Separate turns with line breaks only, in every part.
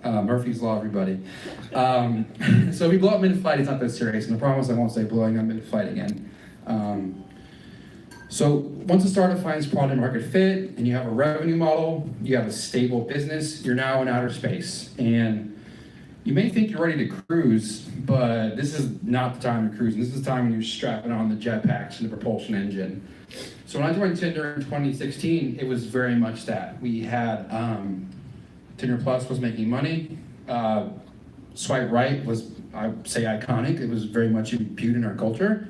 Murphy's Law, everybody. So if we blow up mid-flight, it's not that serious, and I promise I won't say blowing up mid-flight again. So once a startup finds product market fit, and you have a revenue model, you have a stable business, you're now in outer space. And you may think you're ready to cruise, but this is not the time to cruise. This is the time when you're strapping on the jetpacks and the propulsion engine. So when I joined Tinder in 2016, it was very much that. We had Tinder Plus was making money. Swipe right was, I would say, iconic. It was very much imbued in our culture.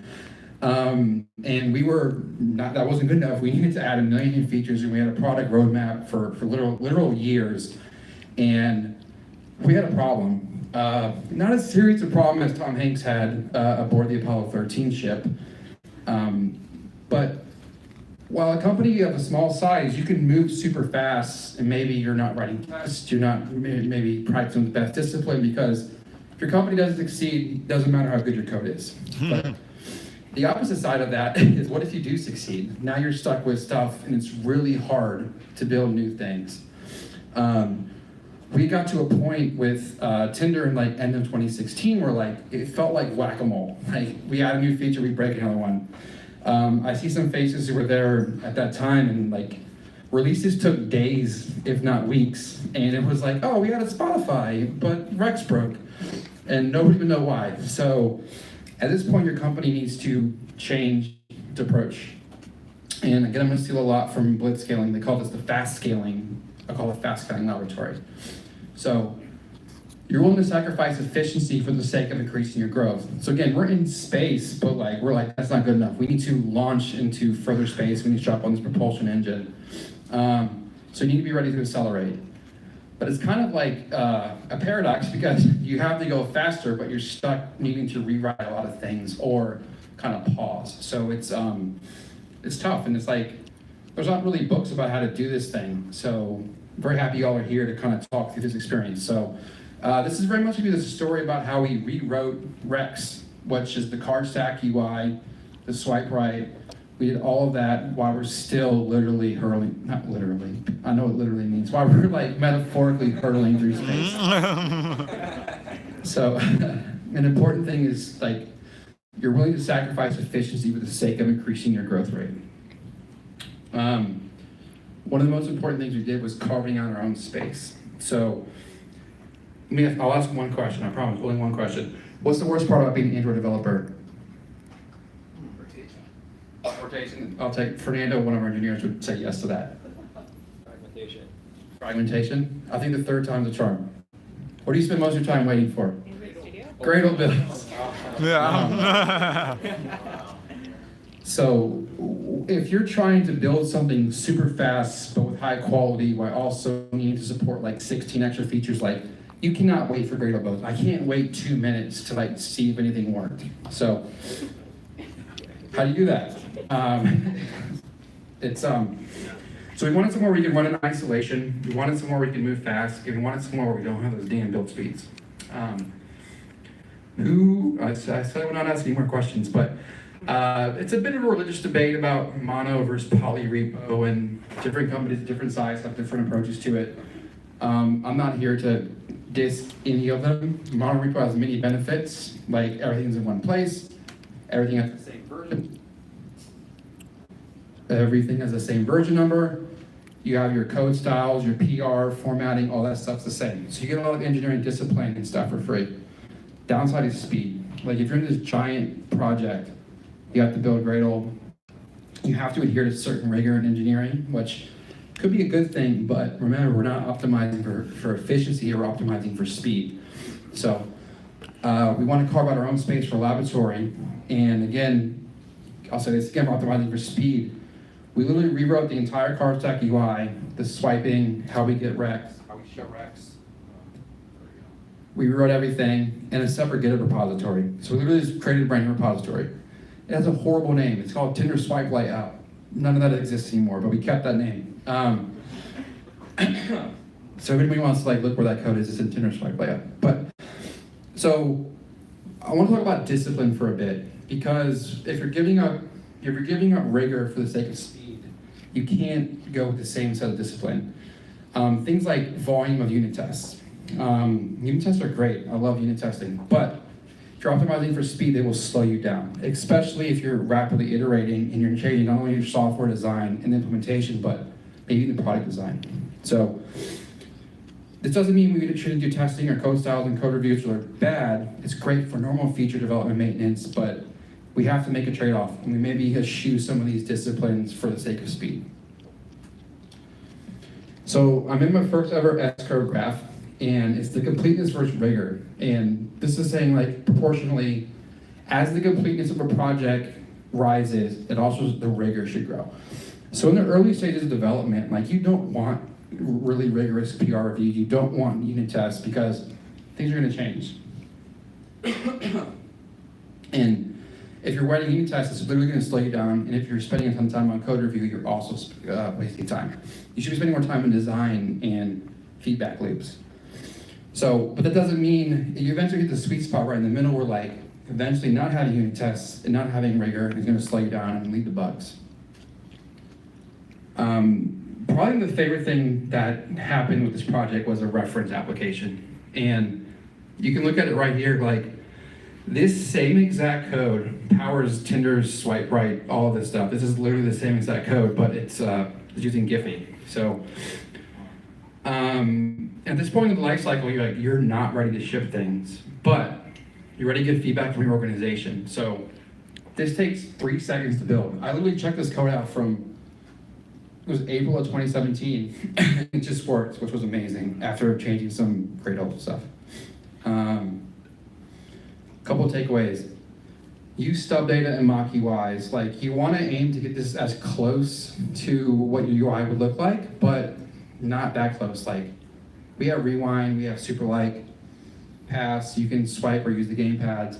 And we were not, that wasn't good enough. We needed to add 1 million new features, and we had a product roadmap for literal years. And we had a problem. Not as serious a problem as Tom Hanks had aboard the Apollo 13 ship. But while a company of a small size, you can move super fast, and maybe you're not writing tests, you're not maybe practicing the best discipline, because if your company doesn't succeed, it doesn't matter how good your code is. But the opposite side of that is, what if you do succeed? Now you're stuck with stuff, and it's really hard to build new things. We got to a point with Tinder in like end of 2016 where like it felt like whack-a-mole. Like we add a new feature, we break another one. I see some faces who were there at that time, and like releases took days, if not weeks. And it was like, oh, we added Spotify, but Rex broke, and nobody would know why. So at this point, your company needs to change its approach. And again, I'm going to steal a lot from blitzscaling. They call this the fast scaling. I call it fast scaling laboratory. So you're willing to sacrifice efficiency for the sake of increasing your growth. So again, we're in space, but like we're like, that's not good enough. We need to launch into further space. We need to drop on this propulsion engine. So you need to be ready to accelerate. But it's kind of like a paradox, because you have to go faster, but you're stuck needing to rewrite a lot of things or kind of pause. So it's tough, and it's like there's not really books about how to do this thing. So I'm very happy y'all are here to kind of talk through this experience. So this is very much going to be the story about how we rewrote Rex, which is the card stack UI, the swipe right. We did all of that while we're still literally hurling, not literally, I know what literally means, while we're like metaphorically hurtling through space. So an important thing is like, you're willing to sacrifice efficiency for the sake of increasing your growth rate. One of the most important things we did was carving out our own space. So I'll ask one question, I promise, only one question. What's the worst part about being an Android developer? Rotation. I'll take Fernando, one of our engineers, would say yes to that.
Fragmentation.
Fragmentation? I think the third time's a charm. What do you spend most of your time waiting for? Gradle builds.
Yeah.
So if you're trying to build something super fast but with high quality while also needing to support like 16 extra features, like you cannot wait for Gradle builds. I can't wait 2 minutes to like see if anything worked. So how do you do that? So we wanted somewhere where we could run in isolation. We wanted somewhere where we could move fast. And we wanted somewhere where we don't have those damn build speeds. I said we're not asking more questions, but it's a bit of a religious debate about mono versus poly repo, and different companies, different sizes have different approaches to it. I'm not here to diss any of them. Mono repo has many benefits, like everything's in one place, everything has the same version. Everything has the same version number. You have your code styles, your PR, formatting, all that stuff's the same. So you get a lot of engineering discipline and stuff for free. Downside is speed. Like if you're in this giant project, you have to build Gradle, you have to adhere to certain rigor in engineering, which could be a good thing, but remember, we're not optimizing for efficiency, we're optimizing for speed. So we want to carve out our own space for laboratory. And again, I'll say this again, we're optimizing for speed. We literally rewrote the entire card stack UI, the swiping, how we get Rex, how we show Rex. We rewrote everything in a separate GitHub repository. So we literally just created a brand new repository. It has a horrible name. It's called Tinder Swipe Layout. None of that exists anymore, but we kept that name. So if anybody wants to like look where that code is, it's in Tinder Swipe Layout. But so I want to talk about discipline for a bit, because if you're giving up rigor for the sake of speed, you can't go with the same set of discipline. Things like volume of unit tests. Unit tests are great, I love unit testing, but if you're optimizing for speed, they will slow you down, especially if you're rapidly iterating and you're changing not only your software design and implementation, but maybe the product design. So this doesn't mean we shouldn't do testing or code styles and code reviews are bad. It's great for normal feature development maintenance, but we have to make a trade-off, and we maybe eschew some of these disciplines for the sake of speed. So I'm in my first ever S-curve graph, and it's the completeness versus rigor. And this is saying like proportionally, as the completeness of a project rises, it also the rigor should grow. So in the early stages of development, like you don't want really rigorous PR reviews, you don't want unit tests because things are gonna change. And if you're writing unit tests, it's literally gonna slow you down, and if you're spending a ton of time on code review, you're also wasting time. You should be spending more time in design and feedback loops. So, but that doesn't mean you eventually hit the sweet spot right in the middle where like, eventually not having unit tests and not having rigor is gonna slow you down and lead to bugs. Probably the favorite thing that happened with this project was a reference application. And you can look at it right here, like this same exact code powers Tinder's swipe right, all of this stuff. This is literally the same exact code, but it's using Giphy. So at this point in the life cycle, you're not ready to ship things, but you're ready to get feedback from your organization. So this takes 3 seconds to build. I literally checked this code out from, it was April of 2017. It just worked, which was amazing after changing some great old stuff. Couple takeaways. Use stub data and mock UIs. Like you want to aim to get this as close to what your UI would look like, but not that close. Like we have rewind, we have super like, pass, you can swipe or use the gamepads,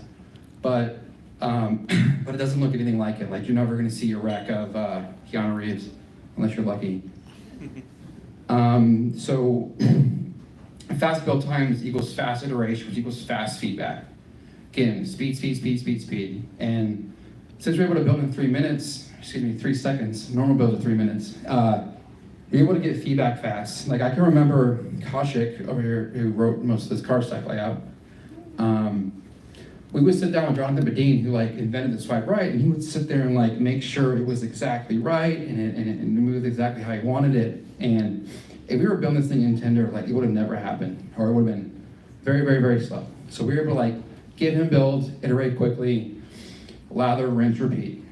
but it doesn't look anything like it. Like you're never going to see a wreck of Keanu Reeves unless you're lucky. So fast build times equals fast iteration, which equals fast feedback. Again, speed. And since we're able to build in 3 seconds, normal builds are 3 minutes, you're able to get feedback fast. Like I can remember Kaushik over here, who wrote most of this car stack layout. We would sit down with Jonathan Badeen, who like invented the swipe right, and he would sit there and like make sure it was exactly right and it moved exactly how he wanted it. And if we were building this thing in Tinder, like it would have never happened, or it would have been very, very, very slow. So we were able to like get him build, iterate quickly, lather, rinse, repeat.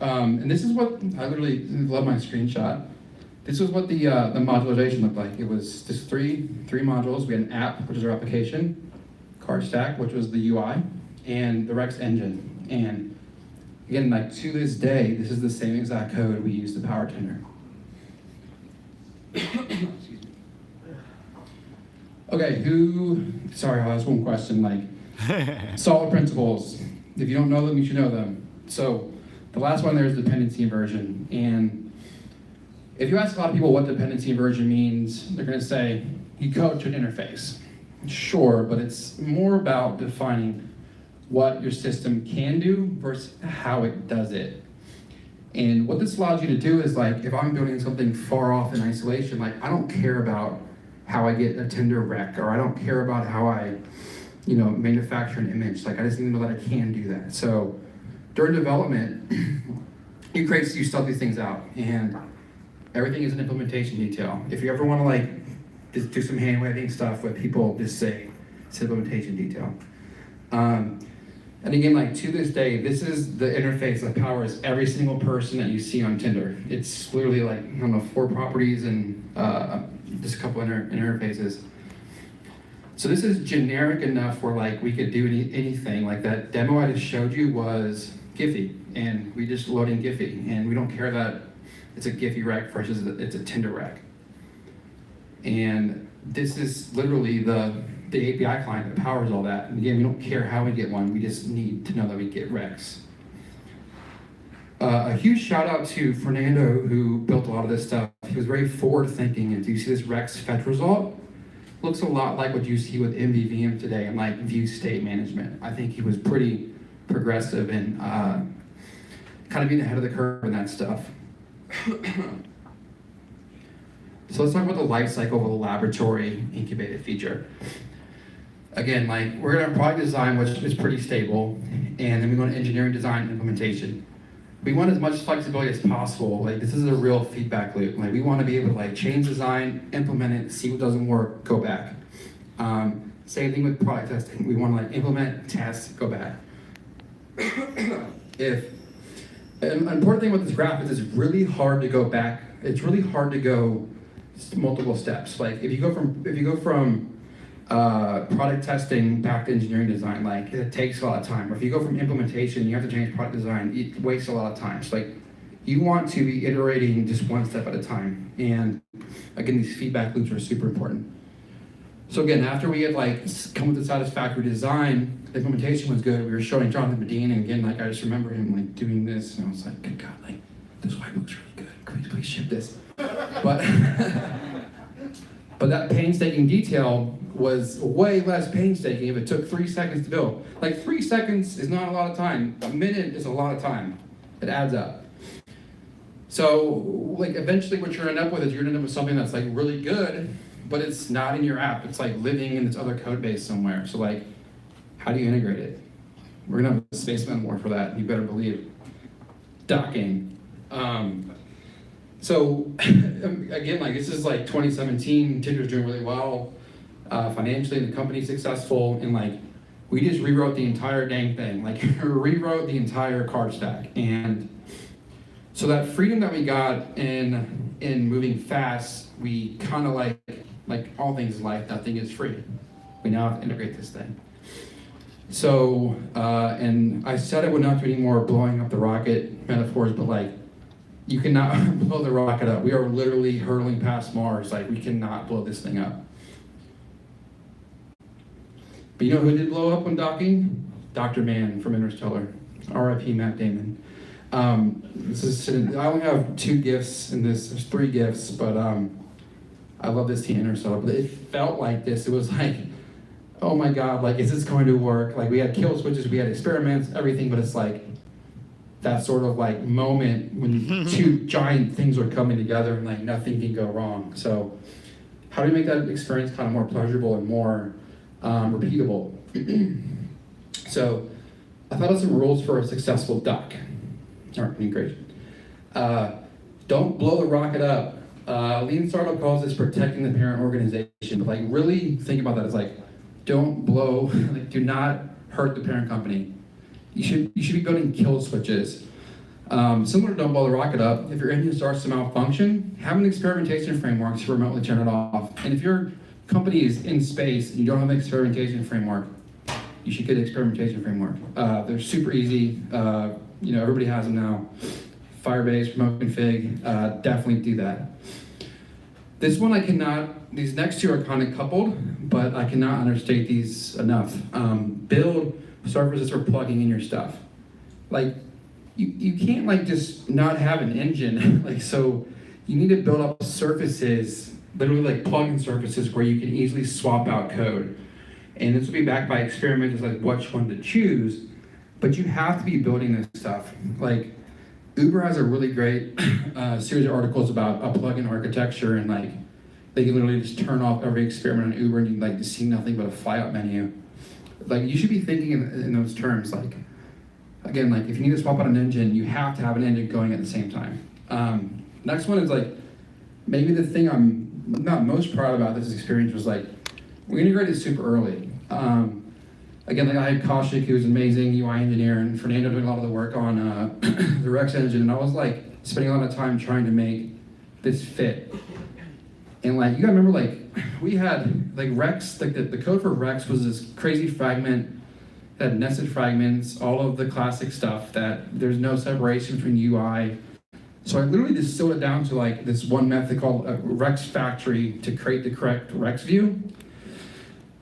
And this is what, I literally love my screenshot. This is what the modularization looked like. It was just three modules. We had an app, which is our application, car stack, which was the UI, and the Rex engine. And again, like to this day, this is the same exact code we use to power Tinder. Okay, sorry, I'll ask one question, like, solid principles. If you don't know them, you should know them. So the last one there is dependency inversion. And if you ask a lot of people what dependency inversion means, they're gonna say, you code to an interface. Sure, but it's more about defining what your system can do versus how it does it. And what this allows you to do is like, if I'm building something far off in isolation, like I don't care about how I get a Tinder rec, or I don't care about how I, manufacture an image. Like I just need to know that I can do that. So during development, you still these things out, and everything is an implementation detail. If you ever want to like just do some hand waving stuff with people, just say it's implementation detail. And again, like to this day, this is the interface that powers every single person that you see on Tinder. It's literally like, 4 properties and just a couple interfaces. So this is generic enough where like we could do anything. Like that demo I just showed you was Giphy, and we just load in Giphy, and we don't care that it's a Giphy rec versus it's a Tinder rec. And this is literally the API client that powers all that. And again, we don't care how we get one, we just need to know that we get recs. A huge shout out to Fernando, who built a lot of this stuff. He was very forward thinking, and do you see this recs fetch result? Looks a lot like what you see with MVVM today and like view state management. I think he was pretty progressive and kind of being ahead of the curve in that stuff. So let's talk about the life cycle of a laboratory incubated feature. Again, like we're gonna have product design, which is pretty stable, and then we go to engineering design and implementation. We want as much flexibility as possible. Like this is a real feedback loop. Like we want to be able to like change design, implement it, see what doesn't work, go back. Same thing with product testing. We want to like implement, test, go back. An important thing with this graph is it's really hard to go back. It's really hard to go multiple steps. Like if you go from product testing back to engineering design, like it takes a lot of time. Or if you go from implementation, you have to change product design, it wastes a lot of time. So like you want to be iterating just one step at a time. And again, these feedback loops are super important. So again, after we had like come with the satisfactory design, the implementation was good. We were showing Jonathan Medine, and again, like I just remember him like doing this, and I was like, good God, like this white book's really good. Please ship this. But but that painstaking detail was way less painstaking if it took 3 seconds to build. Like 3 seconds is not a lot of time. A minute is a lot of time. It adds up. So like eventually what you're gonna end up with is you're gonna end up with something that's like really good, but it's not in your app. It's like living in this other code base somewhere. So like, how do you integrate it? We're gonna have a space memoir for that, you better believe. Docking. So again, like this is like 2017, Tinder's doing really well. Financially, the company's successful, and like, we just rewrote the entire dang thing. Like, rewrote the entire card stack. And so that freedom that we got in moving fast, we kind of like all things in life, nothing is free. We now have to integrate this thing. So, and I said I would not do any more blowing up the rocket metaphors, but like, you cannot blow the rocket up. We are literally hurtling past Mars. Like, we cannot blow this thing up. But you know who did blow up when docking? Dr. Mann from Interstellar. R.I.P. Matt Damon. I only have 2 gifts in this. There's 3 gifts, but I love this team Interstellar. But it felt like this. It was like, oh my God, like, is this going to work? Like, we had kill switches, we had experiments, everything, but it's like that sort of like moment when 2 giant things are coming together and like nothing can go wrong. So how do we make that experience kind of more pleasurable and more repeatable? So I thought of some rules for a successful doc or integration. Don't blow the rocket up. Lean Startup calls this protecting the parent organization. But like really think about that. It's like, don't blow, like do not hurt the parent company. You should be building kill switches. Similar to don't blow the rocket up, if your engine starts to malfunction, have an experimentation framework to remotely turn it off. And if your company is in space and you don't have an experimentation framework, you should get an experimentation framework. They're super easy. Everybody has them now. Firebase, remote config, definitely do that. This one these next 2 are kind of coupled, but I cannot understate these enough. Build services for plugging in your stuff. Like, you can't like just not have an engine. Like, so you need to build up surfaces, literally like plugin surfaces where you can easily swap out code. And this will be backed by experimenters like which one to choose, but you have to be building this stuff. Like, Uber has a really great series of articles about a plugin architecture, and like they can literally just turn off every experiment on Uber and you like just see nothing but a flyout menu. Like, you should be thinking in those terms. Like, again, like if you need to swap out an engine, you have to have an engine going at the same time. Next one is like, maybe the thing I'm not most proud about this experience was like, we integrated super early. Again, like I had Kaushik, who was an amazing UI engineer, and Fernando doing a lot of the work on the Rex engine, and I was like spending a lot of time trying to make this fit. And like, you gotta remember, like we had like Rex, like the code for Rex was this crazy fragment that had nested fragments, all of the classic stuff that there's no separation between UI. So I literally just distilled it down to like this one method called Rex factory to create the correct Rex view.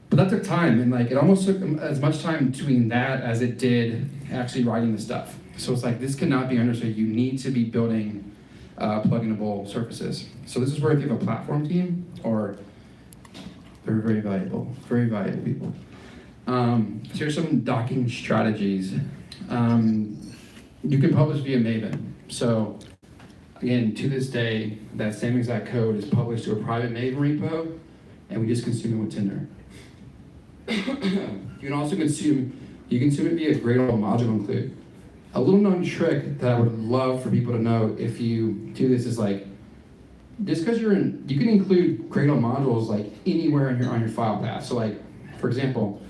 But that took time, and like it almost took as much time doing that as it did actually writing the stuff. So it's like, this cannot be understood. You need to be building pluginable surfaces. So this is where if you have a platform team, or they're very valuable people. So here's some docking strategies. You can publish via Maven. So Again, to this day, that same exact code is published to a private Maven repo, and we just consume it with Tinder. You can also consume it via Gradle module include. A little known trick that I would love for people to know if you do this is like, just because you can include Gradle modules like anywhere on your file path. So like, for example,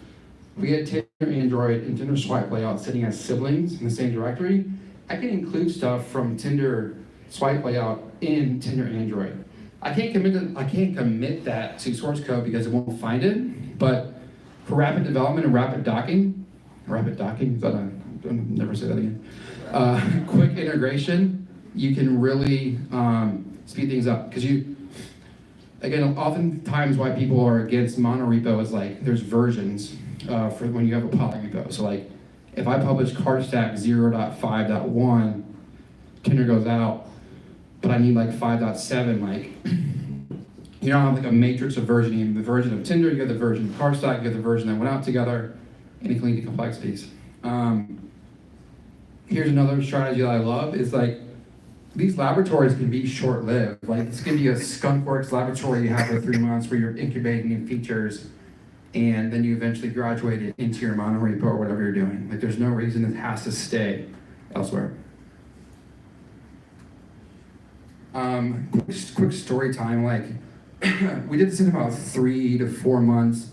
we had Tinder Android and Tinder Swipe Layout sitting as siblings in the same directory. I can include stuff from Tinder Swipe Layout in Tinder Android. I can't commit that to source code because it won't find it, but for rapid development and rapid docking, I'll never say that again. Quick integration, you can really speed things up. Because again, oftentimes why people are against monorepo is like, there's versions for when you have a polyrepo. So like, if I publish cardstack 0.5.1, Tinder goes out, but I need like 5.7, like, you don't have like a matrix of versioning. You have the version of Tinder, you have the version of cardstack, you have the version that went out together, and it can lead to complexities. Here's another strategy that I love, is like, these laboratories can be short-lived. Like, this can be a skunkworks laboratory you have for 3 months where you're incubating new features, and then you eventually graduate it into your monorepo or whatever you're doing. Like, there's no reason it has to stay elsewhere. Quick story time, like, we did this in about 3 to 4 months,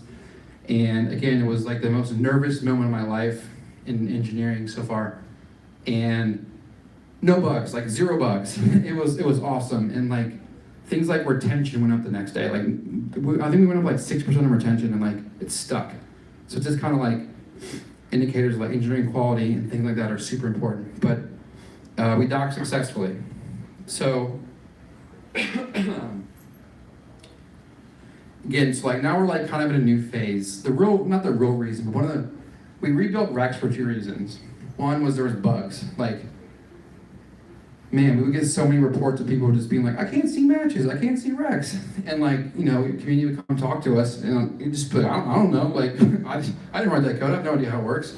and again, it was like the most nervous moment of my life in engineering so far, and no bugs, like 0 bugs. It was awesome, and like things like retention went up the next day. Like I think we went up like 6% of retention, and like it stuck. So it's just kind of like indicators like engineering quality and things like that are super important. But we docked successfully. So again, so like now we're like kind of in a new phase. Not the real reason, but we rebuilt Rex for 2 reasons. One was there was bugs. Like, man, we would get so many reports of people just being like, I can't see matches, I can't see Rex. And like, you know, community would come talk to us, and you just put, I don't know, like, I didn't write that code, I have no idea how it works.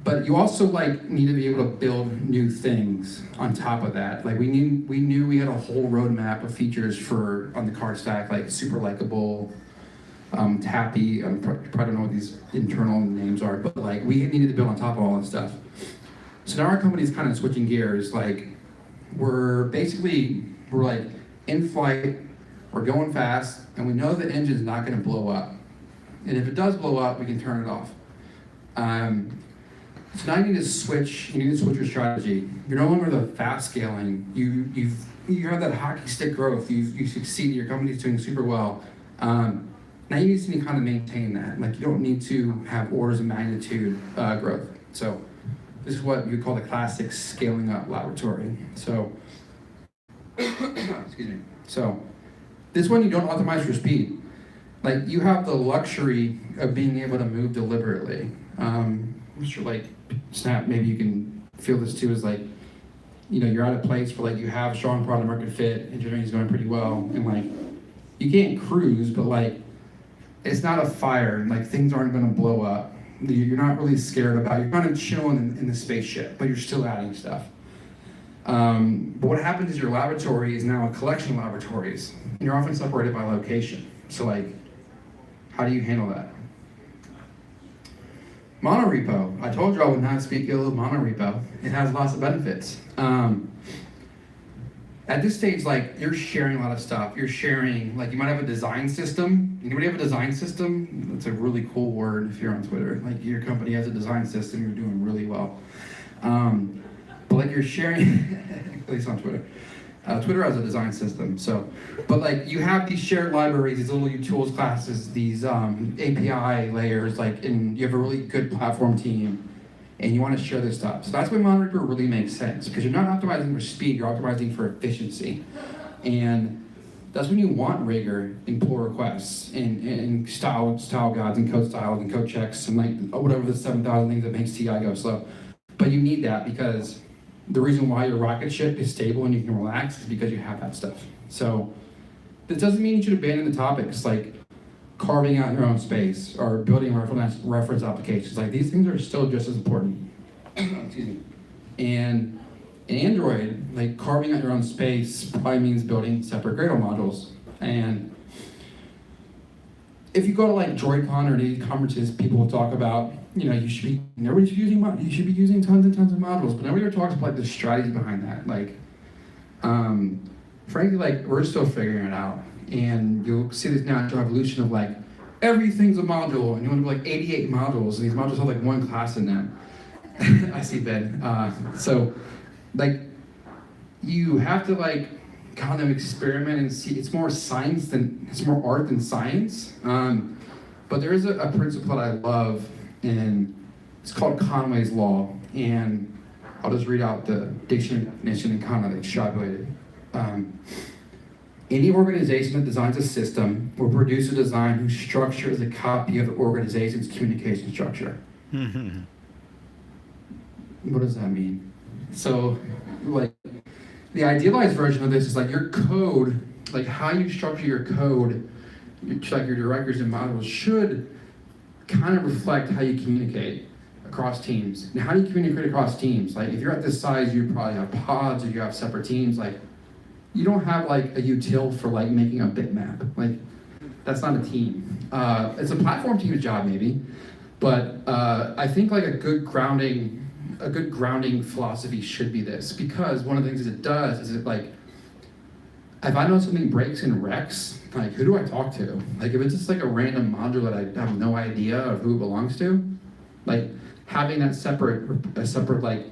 But you also like need to be able to build new things on top of that. Like we knew we had a whole roadmap of features on the card stack, like super likable, Tappy, I probably don't know what these internal names are, but like we needed to build on top of all this stuff. So now our company's kind of switching gears. Like we're like in flight, we're going fast, and we know the engine's not going to blow up. And if it does blow up, we can turn it off. So now you need to switch your strategy. You're no longer the fast scaling. You have that hockey stick growth. You succeed, your company's doing super well. Now you need to kind of maintain that. Like you don't need to have orders of magnitude growth. So this is what you call the classic scaling up laboratory. So, excuse me. So this one you don't optimize for speed. Like you have the luxury of being able to move deliberately. I'm sure like Snap, maybe you can feel this too, is like, you know, you're at a place where like you have strong product market fit, engineering is going pretty well, and like you can't cruise, but like it's not a fire, like things aren't going to blow up. You're not really scared about it. You're kind of chilling in the spaceship, but you're still adding stuff. But what happens is your laboratory is now a collection of laboratories, and you're often separated by location. So like, how do you handle that? Monorepo. I told you I would not speak ill of monorepo. It has lots of benefits. At this stage, like, you're sharing a lot of stuff. You're sharing, like, you might have a design system. Anybody have a design system? That's a really cool word if you're on Twitter. Like, your company has a design system, you're doing really well. But like, you're sharing, at least on Twitter. Twitter has a design system, so, but like you have these shared libraries, these little utils classes, these API layers, like, and you have a really good platform team, and you want to share this stuff. So that's why monorepo really makes sense, because you're not optimizing for speed, you're optimizing for efficiency. And that's when you want rigor in pull requests, and style guides, and code styles, and code checks, and like whatever the 7,000 things that makes TI go slow. But you need that because the reason why your rocket ship is stable and you can relax is because you have that stuff. So this doesn't mean you should abandon the topics like carving out your own space or building reference applications. Like these things are still just as important. Excuse me. And in Android, like carving out your own space probably means building separate Gradle modules. And if you go to like Droidcon or these conferences, people will talk about, you should be using tons and tons of modules, but nobody ever talks about like the strategy behind that. Like, frankly, like we're still figuring it out, and you'll see this natural evolution of like everything's a module, and you want to be like 88 modules, and these modules have like one class in them. I see Ben. So, like, you have to like kind of experiment and see. It's more art than science. But there is a principle that I love, and it's called Conway's Law. And I'll just read out the dictionary definition and kind of extrapolate it. Any organization that designs a system will produce a design whose structure is a copy of the organization's communication structure. What does that mean? So, like, the idealized version of this is like your code, like how you structure your code, like your directors and modules should kind of reflect how you communicate across teams. And how do you communicate across teams? Like if you're at this size, you probably have pods or you have separate teams. Like you don't have like a util for like making a bitmap. Like that's not a team. It's a platform team's job maybe, but I think like a good grounding philosophy should be this, because one of the things it does is it like, if I know something breaks in Rex, like who do I talk to? Like if it's just like a random module that I have no idea of who it belongs to, like having that separate like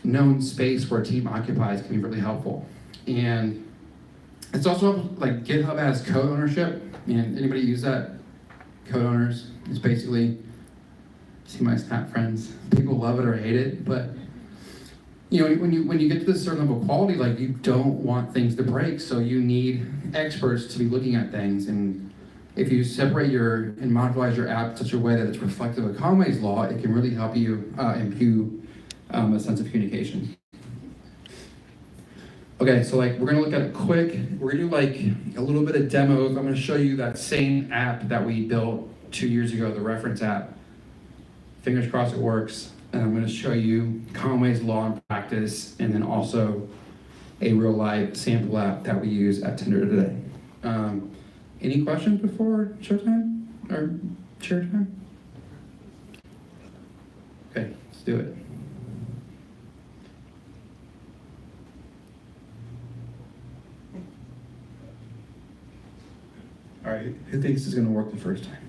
known space where a team occupies can be really helpful. And it's also like GitHub has code ownership. And anybody use that? Code owners. It's basically, see my Snap friends, people love it or hate it, but when you get to this certain level of quality, like you don't want things to break, so you need experts to be looking at things. And if you separate and modularize your app in such a way that it's reflective of Conway's Law, it can really help you imbue a sense of communication. Okay, so like we're gonna look at it quick. We're gonna do like a little bit of demos. I'm gonna show you that same app that we built 2 years ago, the reference app. Fingers crossed it works. And I'm gonna show you Conway's Law in practice, and then also a real live sample app that we use at Tinder today. Any questions before showtime or share time? Okay, let's do it. All right, who thinks this is gonna work the first time?